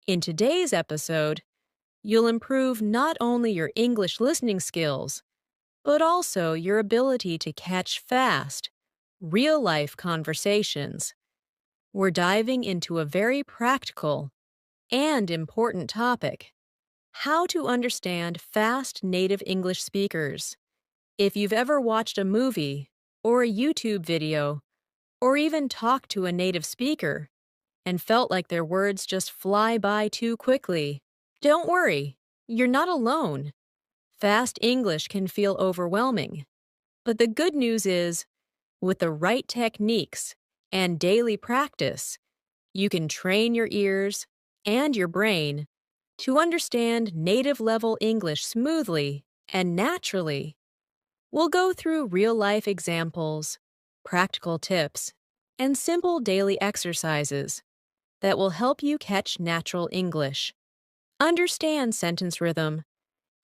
In today's episode, you'll improve not only your English listening skills, but also your ability to catch fast, real life conversations. We're diving into a very practical and important topic: how to understand fast native English speakers. If you've ever watched a movie or a YouTube video, or even talked to a native speaker and felt like their words just fly by too quickly, don't worry, you're not alone. Fast English can feel overwhelming, but the good news is, with the right techniques and daily practice, you can train your ears and your brain to understand native-level English smoothly and naturally. We'll go through real-life examples, practical tips, and simple daily exercises that will help you catch natural English, understand sentence rhythm,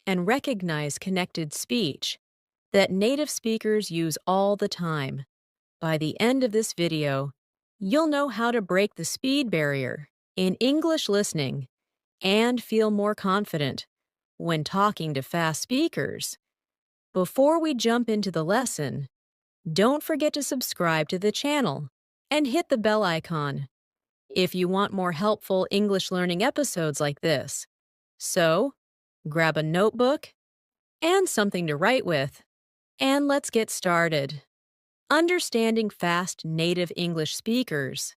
and recognize connected speech that native speakers use all the time. By the end of this video, you'll know how to break the speed barrier in English listening and feel more confident when talking to fast speakers. Before we jump into the lesson, don't forget to subscribe to the channel and hit the bell icon if you want more helpful English learning episodes like this. So, grab a notebook and something to write with, and let's get started. Understanding fast native English speakers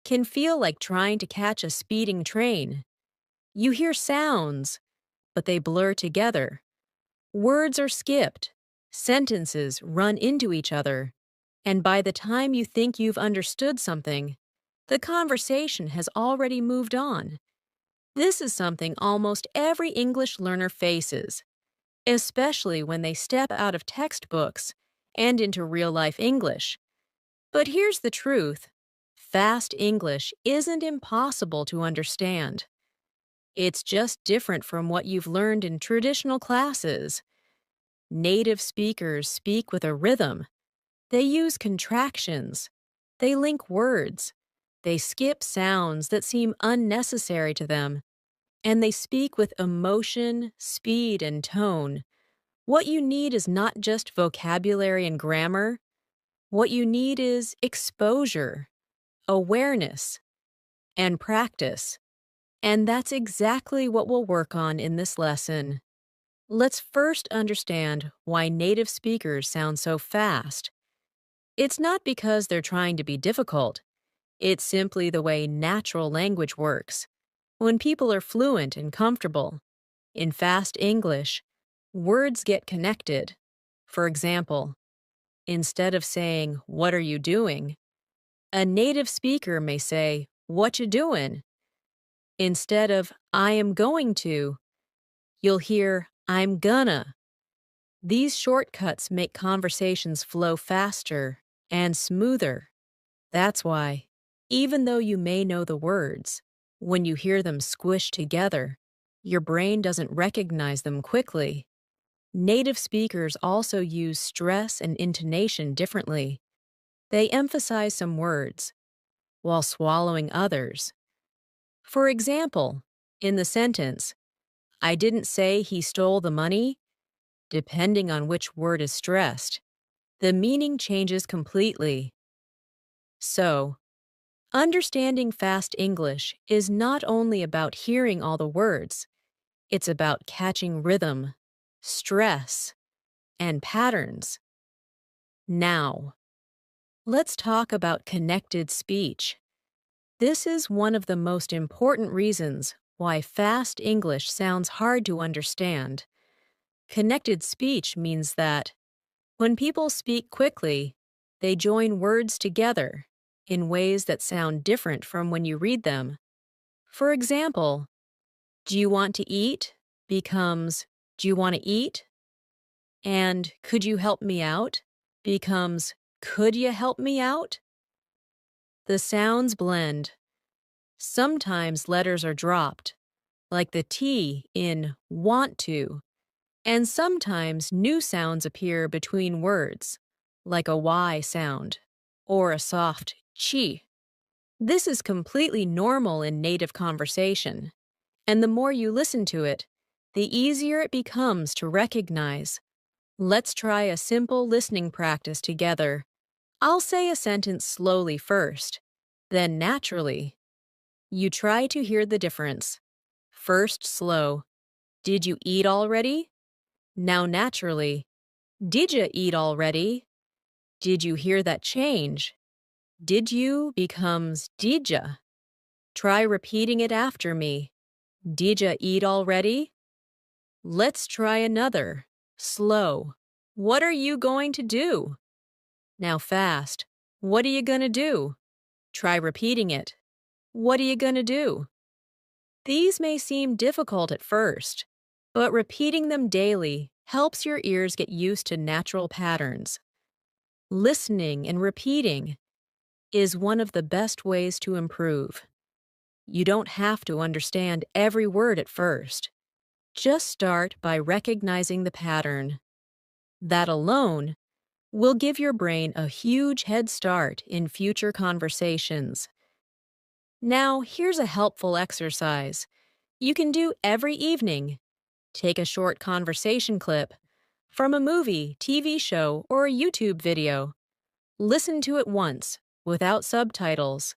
can feel like trying to catch a speeding train. You hear sounds, but they blur together. Words are skipped, sentences run into each other, and by the time you think you've understood something, the conversation has already moved on. This is something almost every English learner faces, especially when they step out of textbooks and into real-life English. But here's the truth: fast English isn't impossible to understand. It's just different from what you've learned in traditional classes. Native speakers speak with a rhythm. They use contractions. They link words. They skip sounds that seem unnecessary to them. And they speak with emotion, speed, and tone. What you need is not just vocabulary and grammar. What you need is exposure, awareness, and practice. And that's exactly what we'll work on in this lesson. Let's first understand why native speakers sound so fast. It's not because they're trying to be difficult. It's simply the way natural language works. When people are fluent and comfortable in fast English, words get connected. For example, instead of saying, "What are you doing?" a native speaker may say, "What you doing?" Instead of "I am going to," you'll hear "I'm gonna." These shortcuts make conversations flow faster and smoother. That's why, even though you may know the words, when you hear them squished together, your brain doesn't recognize them quickly. Native speakers also use stress and intonation differently. They emphasize some words while swallowing others. For example, in the sentence, "I didn't say he stole the money," depending on which word is stressed, the meaning changes completely. So, understanding fast English is not only about hearing all the words, it's about catching rhythm, stress, and patterns. Now, let's talk about connected speech. This is one of the most important reasons why fast English sounds hard to understand. Connected speech means that when people speak quickly, they join words together in ways that sound different from when you read them. For example, "Do you want to eat?" becomes "Do you want to eat?" And "Could you help me out?" becomes "Could you help me out?" The sounds blend. Sometimes letters are dropped, like the T in "want to," and sometimes new sounds appear between words, like a Y sound or a soft chi. This is completely normal in native conversation. And the more you listen to it, the easier it becomes to recognize. Let's try a simple listening practice together. I'll say a sentence slowly first, then naturally. You try to hear the difference. First slow. Did you eat already? Now naturally. Did you eat already? Did you hear that change? Did you becomes didja. Try repeating it after me. Did ya eat already? Let's try another. Slow. What are you going to do? Now fast. What are you gonna do? Try repeating it. What are you gonna do? These may seem difficult at first, but repeating them daily helps your ears get used to natural patterns. Listening and repeating is one of the best ways to improve. You don't have to understand every word at first. Just start by recognizing the pattern. That alone will give your brain a huge head start in future conversations. Now, here's a helpful exercise you can do every evening. Take a short conversation clip from a movie, TV show, or a YouTube video. Listen to it once, without subtitles.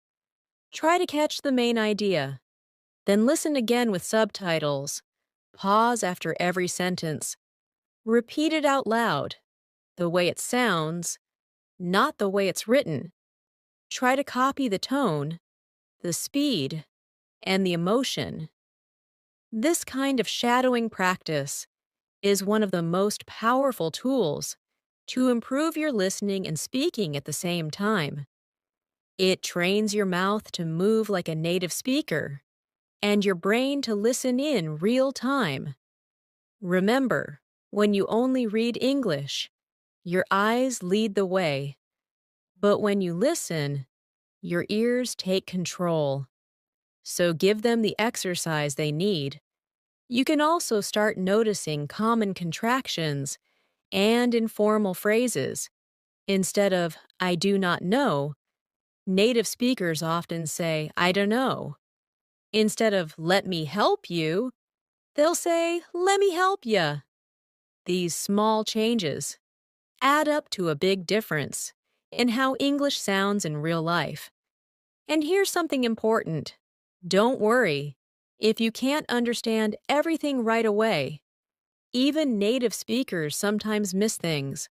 Try to catch the main idea. Then listen again with subtitles. Pause after every sentence. Repeat it out loud, the way it sounds, not the way it's written. Try to copy the tone, the speed, and the emotion. This kind of shadowing practice is one of the most powerful tools to improve your listening and speaking at the same time. It trains your mouth to move like a native speaker and your brain to listen in real time. Remember, when you only read English, your eyes lead the way. But when you listen, your ears take control. So give them the exercise they need. You can also start noticing common contractions and informal phrases. Instead of, I do not know, native speakers often say, I don't know. Instead of, let me help you, they'll say, let me help ya. These small changes add up to a big difference in how English sounds in real life. And here's something important. Don't worry if you can't understand everything right away. Even native speakers sometimes miss things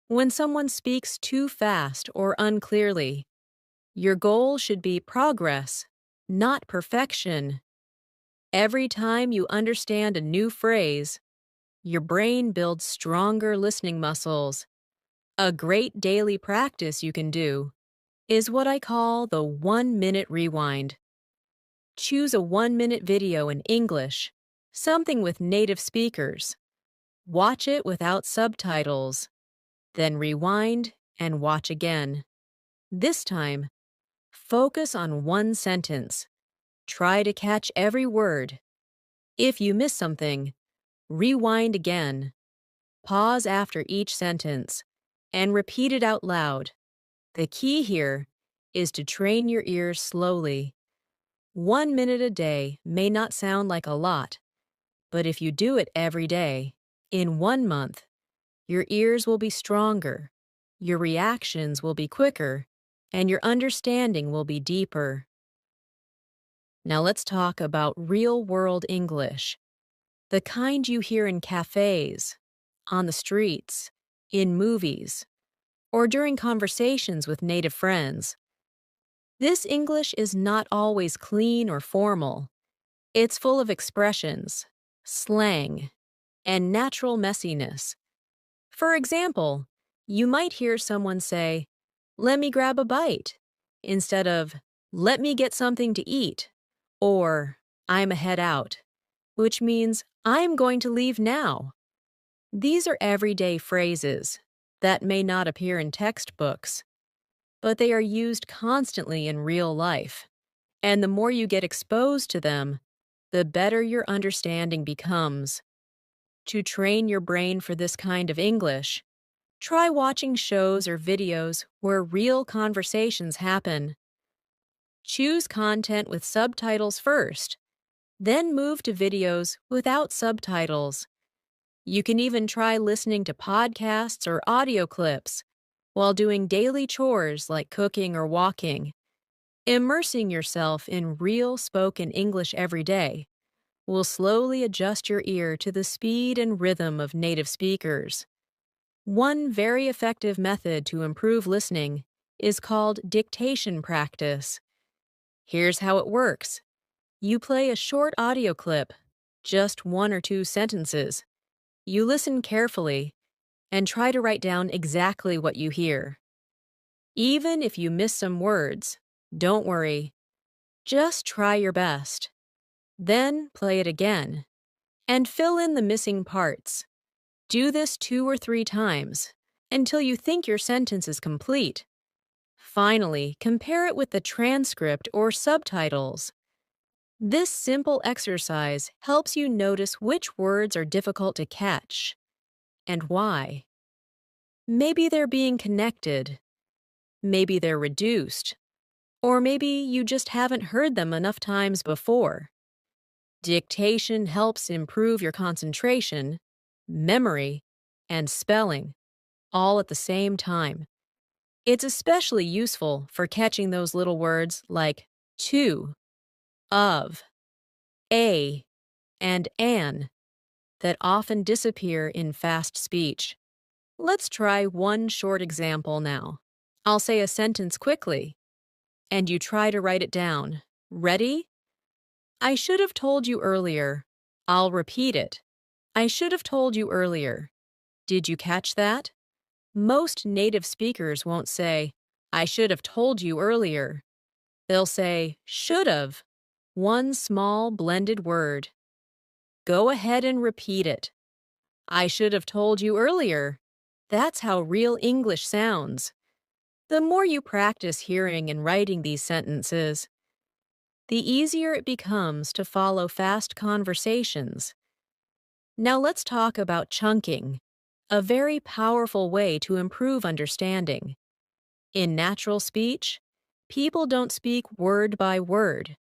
when someone speaks too fast or unclearly. Your goal should be progress, not perfection. Every time you understand a new phrase, your brain builds stronger listening muscles. A great daily practice you can do is what I call the 1-minute rewind. Choose a 1-minute video in English, something with native speakers. Watch it without subtitles. Then rewind and watch again. This time, focus on one sentence. Try to catch every word. If you miss something, rewind again. Pause after each sentence and repeat it out loud. The key here is to train your ears slowly. 1 minute a day may not sound like a lot, but if you do it every day, in 1 month, your ears will be stronger, your reactions will be quicker, and your understanding will be deeper. Now let's talk about real-world English, the kind you hear in cafes, on the streets, in movies, or during conversations with native friends. This English is not always clean or formal. It's full of expressions, slang, and natural messiness. For example, you might hear someone say, let me grab a bite, instead of, let me get something to eat, or I'm a head out, which means I'm going to leave now. These are everyday phrases that may not appear in textbooks, but they are used constantly in real life. And the more you get exposed to them, the better your understanding becomes. To train your brain for this kind of English, try watching shows or videos where real conversations happen. Choose content with subtitles first, Then move to videos without subtitles. You can even try listening to podcasts or audio clips while doing daily chores like cooking or walking. Immersing yourself in real spoken English every day will slowly adjust your ear to the speed and rhythm of native speakers. One very effective method to improve listening is called dictation practice. Here's how it works. You play a short audio clip, just 1 or 2 sentences. You listen carefully and try to write down exactly what you hear. Even if you miss some words, don't worry. Just try your best. Then play it again and fill in the missing parts. Do this 2 or 3 times until you think your sentence is complete. Finally, compare it with the transcript or subtitles. This simple exercise helps you notice which words are difficult to catch and why. Maybe they're being connected, maybe they're reduced, or maybe you just haven't heard them enough times before. Dictation helps improve your concentration, memory, and spelling, all at the same time. It's especially useful for catching those little words like to, of, a, and an that often disappear in fast speech. Let's try one short example now. I'll say a sentence quickly, and you try to write it down. Ready? I should have told you earlier. I'll repeat it. I should have told you earlier. Did you catch that? Most native speakers won't say, I should have told you earlier. They'll say, should have, one small blended word. Go ahead and repeat it. I should have told you earlier. That's how real English sounds. The more you practice hearing and writing these sentences, the easier it becomes to follow fast conversations. Now let's talk about chunking, a very powerful way to improve understanding. In natural speech, people don't speak word by word.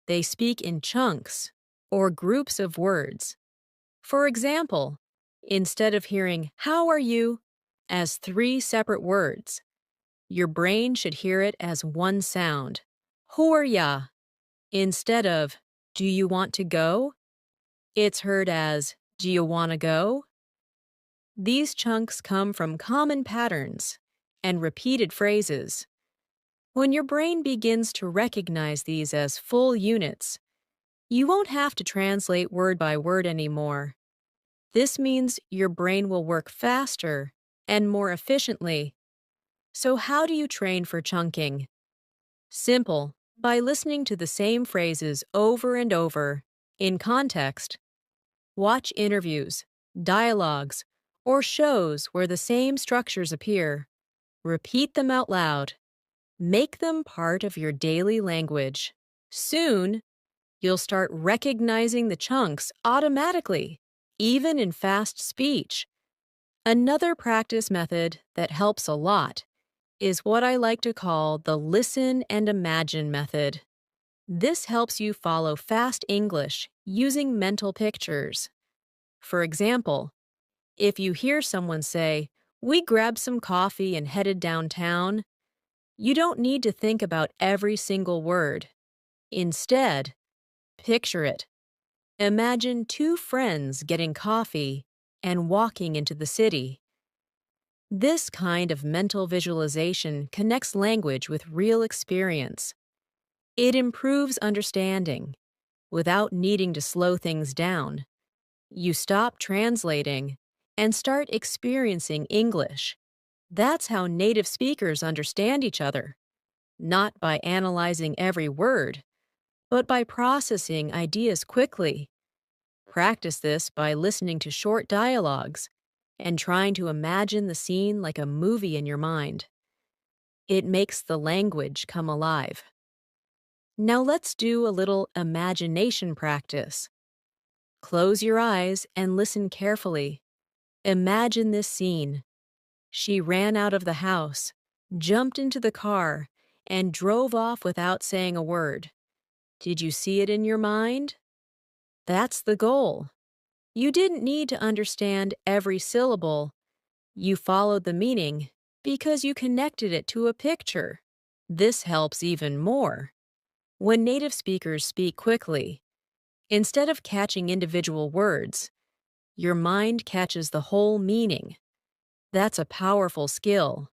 They speak in chunks, or groups of words. For example, instead of hearing, how are you, as 3 separate words, your brain should hear it as one sound, How are ya? Instead of, do you want to go? It's heard as, do you want to go? These chunks come from common patterns and repeated phrases. When your brain begins to recognize these as full units, you won't have to translate word by word anymore. This means your brain will work faster and more efficiently. So how do you train for chunking? Simple, by listening to the same phrases over and over, in context. Watch interviews, dialogues, or shows where the same structures appear. Repeat them out loud. Make them part of your daily language. Soon, you'll start recognizing the chunks automatically, even in fast speech. Another practice method that helps a lot is what I like to call the listen and imagine method. This helps you follow fast English using mental pictures. For example, if you hear someone say, we grabbed some coffee and headed downtown, you don't need to think about every single word. Instead, picture it. Imagine 2 friends getting coffee and walking into the city. This kind of mental visualization connects language with real experience. It improves understanding without needing to slow things down. You stop translating and start experiencing English. That's how native speakers understand each other, not by analyzing every word, but by processing ideas quickly. Practice this by listening to short dialogues and trying to imagine the scene like a movie in your mind. It makes the language come alive. Now let's do a little imagination practice. Close your eyes and listen carefully. Imagine this scene. She ran out of the house, jumped into the car, and drove off without saying a word. Did you see it in your mind? That's the goal. You didn't need to understand every syllable. You followed the meaning because you connected it to a picture. This helps even more. When native speakers speak quickly, instead of catching individual words, your mind catches the whole meaning. That's a powerful skill,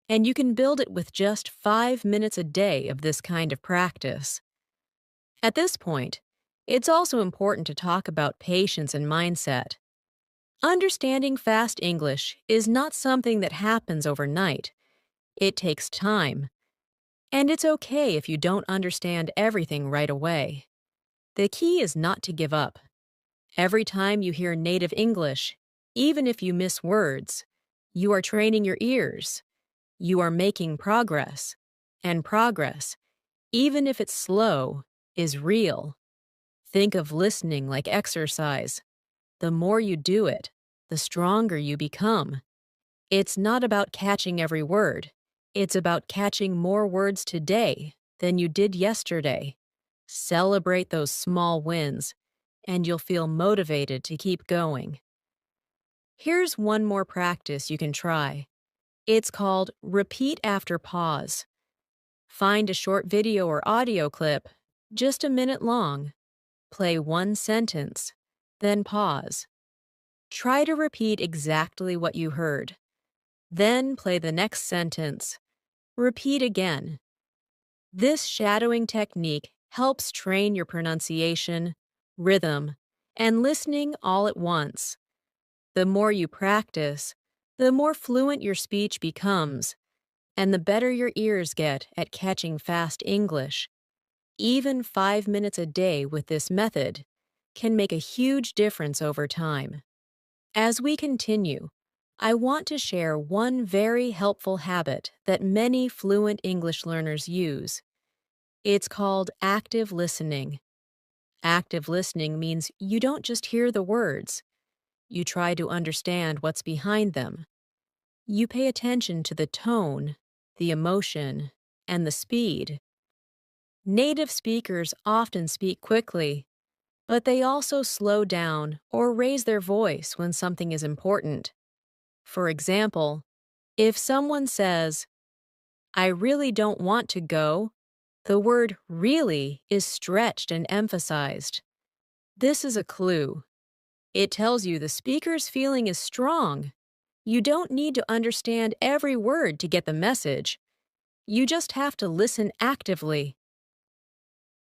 and you can build it with just 5 minutes a day of this kind of practice. At this point, it's also important to talk about patience and mindset. Understanding fast English is not something that happens overnight. It takes time. And it's okay if you don't understand everything right away. The key is not to give up. Every time you hear native English, even if you miss words, you are training your ears. You are making progress. And progress, even if it's slow, is real. Think of listening like exercise. The more you do it, the stronger you become. It's not about catching every word. It's about catching more words today than you did yesterday. Celebrate those small wins, and you'll feel motivated to keep going. Here's one more practice you can try. It's called repeat after pause. Find a short video or audio clip, just a minute long. Play one sentence, then pause. Try to repeat exactly what you heard. Then play the next sentence. Repeat again. This shadowing technique helps train your pronunciation, rhythm, and listening all at once. The more you practice, the more fluent your speech becomes, and the better your ears get at catching fast English. Even 5 minutes a day with this method can make a huge difference over time. As we continue, I want to share one very helpful habit that many fluent English learners use. It's called active listening. Active listening means you don't just hear the words. You try to understand what's behind them. You pay attention to the tone, the emotion, and the speed. Native speakers often speak quickly, but they also slow down or raise their voice when something is important. For example, if someone says, "I really don't want to go," the word really is stretched and emphasized. This is a clue. It tells you the speaker's feeling is strong. You don't need to understand every word to get the message. You just have to listen actively.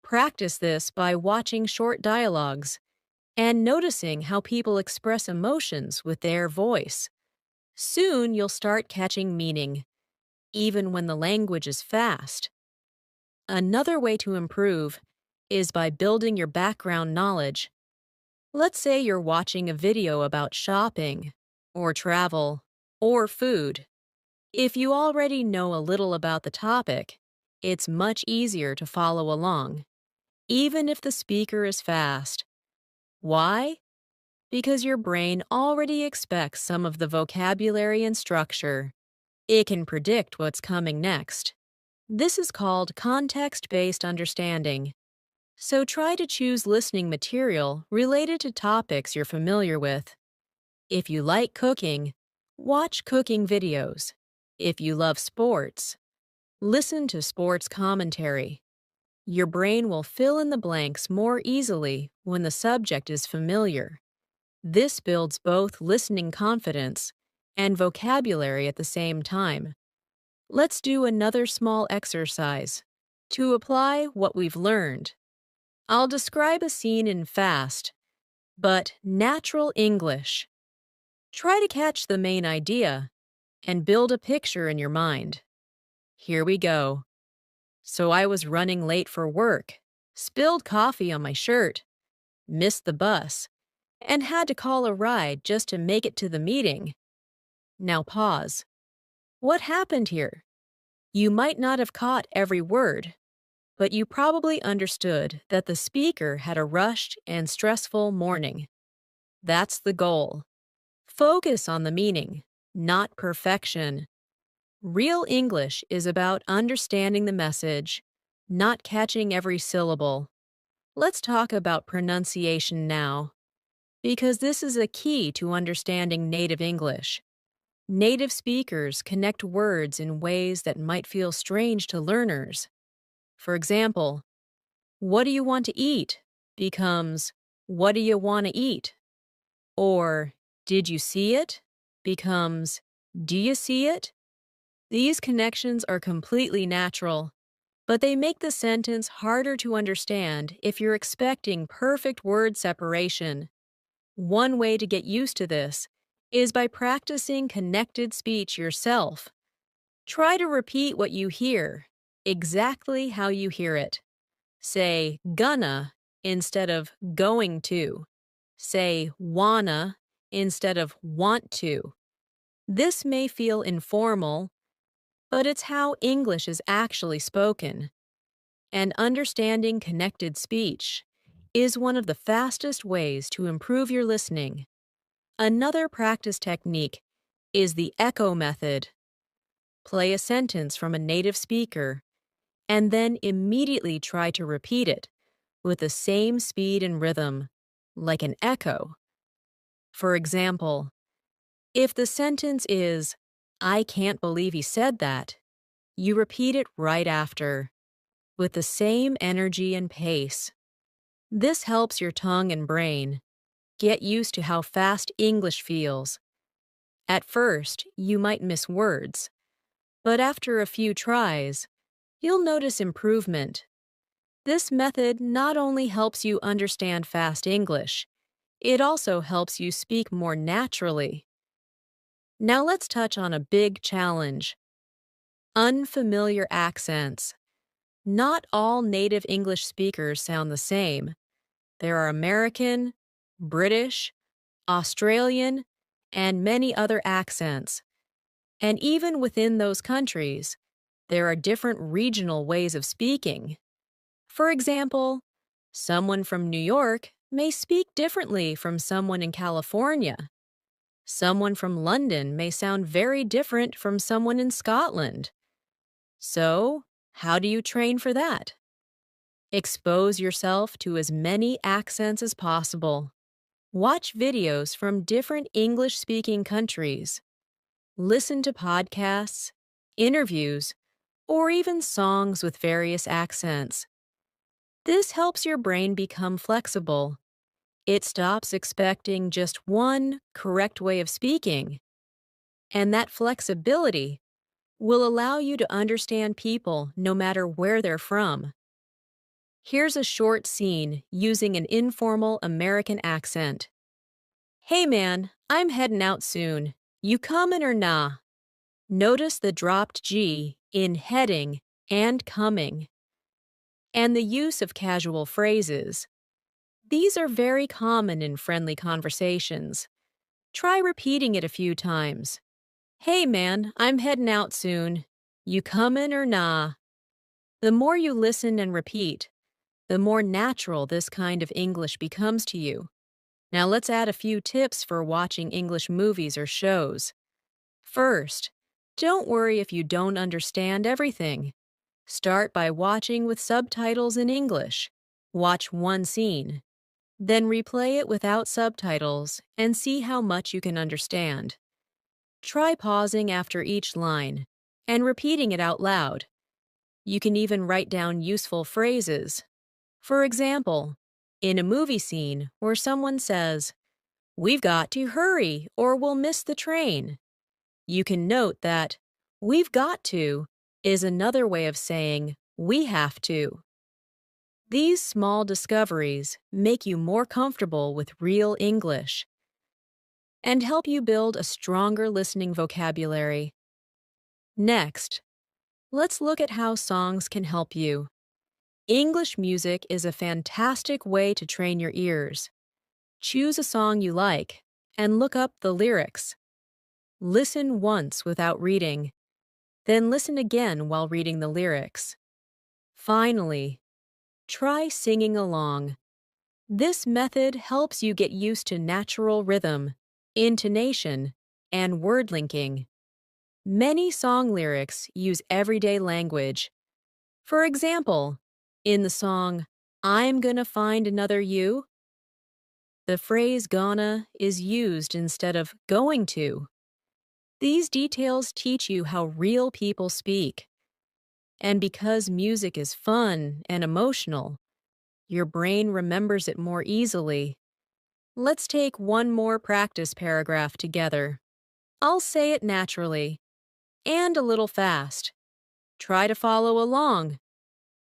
Practice this by watching short dialogues and noticing how people express emotions with their voice. Soon you'll start catching meaning, even when the language is fast. Another way to improve is by building your background knowledge. Let's say you're watching a video about shopping, or travel, or food. If you already know a little about the topic, it's much easier to follow along, even if the speaker is fast. Why? Because your brain already expects some of the vocabulary and structure. It can predict what's coming next. This is called context-based understanding. So try to choose listening material related to topics you're familiar with. If you like cooking, watch cooking videos. If you love sports, listen to sports commentary. Your brain will fill in the blanks more easily when the subject is familiar. This builds both listening confidence and vocabulary at the same time. Let's do another small exercise to apply what we've learned. I'll describe a scene in fast, but natural English. Try to catch the main idea and build a picture in your mind. Here we go. So I was running late for work, spilled coffee on my shirt, missed the bus, and had to call a ride just to make it to the meeting. Now pause. What happened here? You might not have caught every word, but you probably understood that the speaker had a rushed and stressful morning. That's the goal. Focus on the meaning, not perfection. Real English is about understanding the message, not catching every syllable. Let's talk about pronunciation now, because this is a key to understanding native English. Native speakers connect words in ways that might feel strange to learners. For example, what do you want to eat becomes what do you want to eat? Or did you see it becomes do you see it? These connections are completely natural, but they make the sentence harder to understand if you're expecting perfect word separation. One way to get used to this is by practicing connected speech yourself. Try to repeat what you hear, exactly how you hear it. Say gonna instead of going to. Say wanna instead of want to. This may feel informal, but it's how English is actually spoken. And understanding connected speech is one of the fastest ways to improve your listening. Another practice technique is the echo method. Play a sentence from a native speaker and then immediately try to repeat it with the same speed and rhythm, like an echo. For example, if the sentence is, "I can't believe he said that," you repeat it right after, with the same energy and pace. This helps your tongue and brain get used to how fast English feels. At first, you might miss words, but after a few tries, you'll notice improvement. This method not only helps you understand fast English, it also helps you speak more naturally. Now let's touch on a big challenge: unfamiliar accents. Not all native English speakers sound the same. There are American, British, Australian, and many other accents. And even within those countries, there are different regional ways of speaking. For example, someone from New York may speak differently from someone in California. Someone from London may sound very different from someone in Scotland. So, how do you train for that? Expose yourself to as many accents as possible. Watch videos from different English-speaking countries. Listen to podcasts, interviews, or even songs with various accents. This helps your brain become flexible. It stops expecting just one correct way of speaking. And that flexibility will allow you to understand people no matter where they're from. Here's a short scene using an informal American accent. "Hey man, I'm heading out soon. You comin' or nah?" Notice the dropped G in heading and coming, and the use of casual phrases. These are very common in friendly conversations. Try repeating it a few times. "Hey man, I'm heading out soon. You comin' or nah?" The more you listen and repeat, the more natural this kind of English becomes to you. Now let's add a few tips for watching English movies or shows. First, don't worry if you don't understand everything. Start by watching with subtitles in English. Watch one scene. Then replay it without subtitles and see how much you can understand. Try pausing after each line and repeating it out loud. You can even write down useful phrases. For example, in a movie scene where someone says, "We've got to hurry or we'll miss the train," you can note that "we've got to" is another way of saying "we have to." These small discoveries make you more comfortable with real English and help you build a stronger listening vocabulary. Next, let's look at how songs can help you. English music is a fantastic way to train your ears. Choose a song you like and look up the lyrics. Listen once without reading, then listen again while reading the lyrics. Finally, try singing along. This method helps you get used to natural rhythm, intonation, and word linking. Many song lyrics use everyday language. For example, in the song, I'm gonna find another you? The phrase gonna is used instead of going to. These details teach you how real people speak. And because music is fun and emotional, your brain remembers it more easily. Let's take one more practice paragraph together. I'll say it naturally and a little fast. Try to follow along.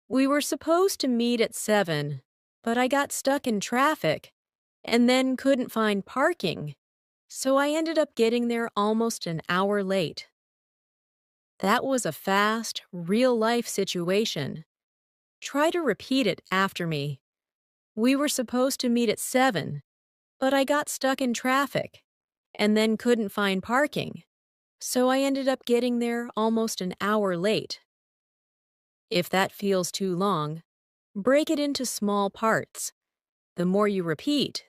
We were supposed to meet at 7, but I got stuck in traffic and then couldn't find parking, so I ended up getting there almost an hour late. That was a fast, real-life situation. Try to repeat it after me. We were supposed to meet at 7, but I got stuck in traffic and then couldn't find parking, so I ended up getting there almost an hour late. If that feels too long, break it into small parts. The more you repeat,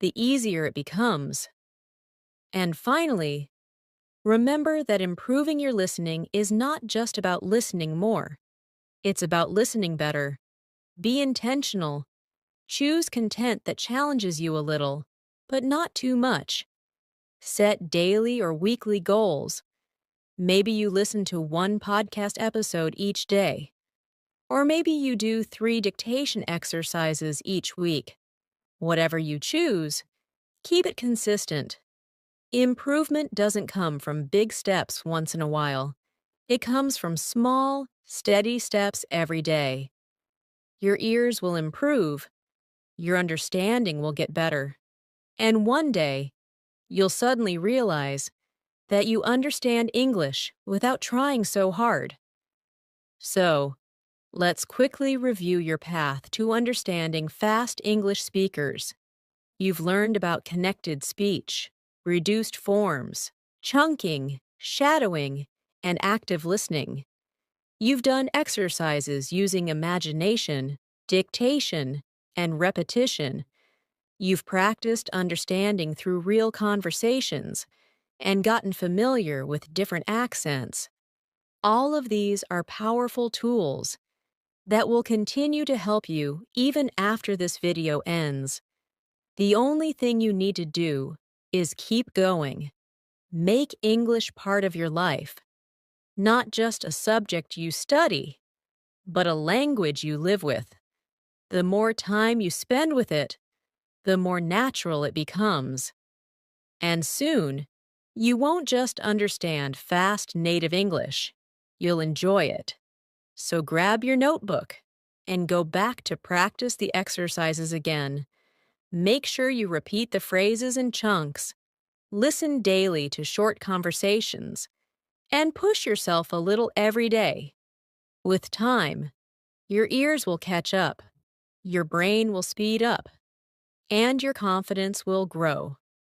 the easier it becomes. And finally, remember that improving your listening is not just about listening more. It's about listening better. Be intentional. Choose content that challenges you a little, but not too much. Set daily or weekly goals. Maybe you listen to one podcast episode each day. Or maybe you do 3 dictation exercises each week. Whatever you choose, keep it consistent. Improvement doesn't come from big steps once in a while. It comes from small, steady steps every day. Your ears will improve. Your understanding will get better. And one day, you'll suddenly realize that you understand English without trying so hard. So, let's quickly review your path to understanding fast English speakers. You've learned about connected speech, reduced forms, chunking, shadowing, and active listening. You've done exercises using imagination, dictation, and repetition. You've practiced understanding through real conversations and gotten familiar with different accents. All of these are powerful tools that will continue to help you even after this video ends. The only thing you need to do is keep going. Make English part of your life, not just a subject you study, but a language you live with. The more time you spend with it, the more natural it becomes. And soon, you won't just understand fast native English, you'll enjoy it. So grab your notebook and go back to practice the exercises again. Make sure you repeat the phrases in chunks. Listen daily to short conversations. And push yourself a little every day. With time, your ears will catch up, your brain will speed up, and your confidence will grow.